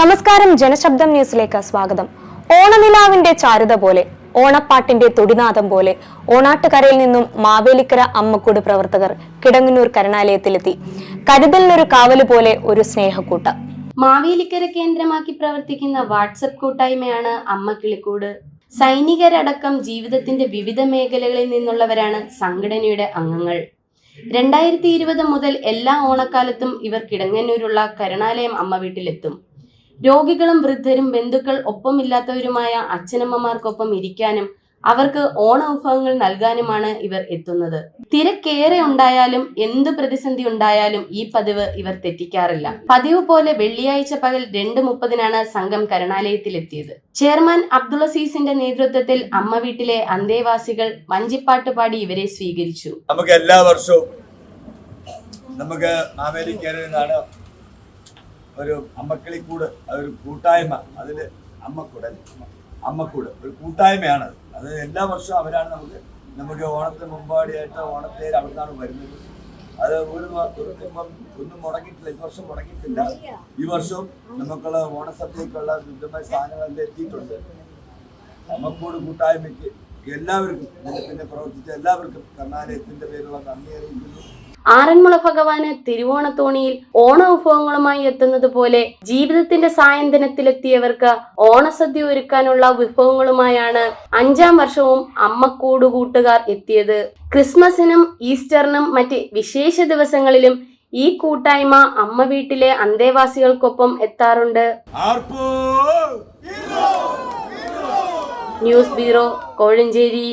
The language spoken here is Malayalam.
നമസ്കാരം, ജനശബ്ദം ന്യൂസിലേക്ക് സ്വാഗതം. ഓണനിലാവിന്റെ ചാരുത പോലെ, ഓണപ്പാട്ടിന്റെ തുടിനാദം പോലെ ഓണാട്ടുകരയിൽ നിന്നും മാവേലിക്കര അമ്മക്കൂട് പ്രവർത്തകർ കിടങ്ങന്നൂർ കരുണാലയത്തിലെത്തി. കരുതലിനൊരു കാവല് പോലെ ഒരു സ്നേഹക്കൂട്ടം. മാവേലിക്കര കേന്ദ്രമാക്കി പ്രവർത്തിക്കുന്ന വാട്സപ്പ് കൂട്ടായ്മയാണ് അമ്മക്കിളിക്കൂട്. സൈനികരടക്കം ജീവിതത്തിന്റെ വിവിധ മേഖലകളിൽ നിന്നുള്ളവരാണ് സംഘടനയുടെ അംഗങ്ങൾ. 2020 മുതൽ എല്ലാ ഓണക്കാലത്തും ഇവർ കിടങ്ങന്നൂരുള്ള കരുണാലയം അമ്മ വീട്ടിലെത്തും. രോഗികളും വൃദ്ധരും ബന്ധുക്കൾ ഒപ്പമില്ലാത്തവരുമായ അച്ഛനമ്മമാർക്കൊപ്പം ഇരിക്കാനും അവർക്ക് ഓണ വിഭവങ്ങൾ നൽകാനുമാണ് ഇവർ എത്തുന്നത്. തിരക്കേറെ ഉണ്ടായാലും എന്തു പ്രതിസന്ധി ഉണ്ടായാലും ഈ പതിവ് ഇവർ തെറ്റിക്കാറില്ല. പതിവ് പോലെ വെള്ളിയാഴ്ച പകൽ 2:30 സംഘം കരുണാലയത്തിലെത്തിയത്. ചെയർമാൻ അബ്ദുൾ അസീസിന്റെ നേതൃത്വത്തിൽ അമ്മ വീട്ടിലെ അന്തേവാസികൾ വഞ്ചിപ്പാട്ട് പാടി ഇവരെ സ്വീകരിച്ചു. നമുക്ക് എല്ലാ വർഷവും നമുക്ക് മാവേലിക്കരയിൽ നിന്നാണ് ഒരു അമ്മക്കിളിക്കൂട്, ഒരു കൂട്ടായ്മ, അതില് അമ്മക്കൂട് ഒരു കൂട്ടായ്മയാണ്. അത് എല്ലാ വർഷവും അവരാണ് നമുക്ക് ഓണത്തിന് മുമ്പാടിയായിട്ട് ഓണത്തേര് അവിടെ നിന്നാണ് വരുന്നത്. അത് ഒന്നും മുടങ്ങിയിട്ടില്ല, ഈ വർഷം മുടങ്ങിയിട്ടില്ല. ഈ വർഷവും നമുക്കുള്ള ഓണസദ്യക്കുള്ള വിവിധമായ സാധനങ്ങളെല്ലാം എത്തിയിട്ടുണ്ട്. അമ്മക്കൂട് കൂട്ടായ്മയ്ക്ക് എല്ലാവർക്കും, പിന്നെ പ്രവർത്തിച്ച എല്ലാവർക്കും കരുണാലയത്തിന്റെ പേരുള്ള നന്ദി അറിയിക്കുന്നു. ആറന്മുള ഭഗവാന് തിരുവോണത്തോണിയിൽ ഓണവിഭവങ്ങളുമായി എത്തുന്നത് പോലെ ജീവിതത്തിന്റെ സായന്തനത്തിലെത്തിയവർക്ക് ഓണസദ്യ ഒരുക്കാനുള്ള വിഭവങ്ങളുമായാണ് 5ാം വർഷവും അമ്മക്കൂട് കൂട്ടുകാർ എത്തിയത്. ക്രിസ്മസിനും ഈസ്റ്ററിനും മറ്റ് വിശേഷ ദിവസങ്ങളിലും ഈ കൂട്ടായ്മ അമ്മ വീട്ടിലെ അന്തേവാസികൾക്കൊപ്പം എത്താറുണ്ട്. News bureau, Kozhencherry.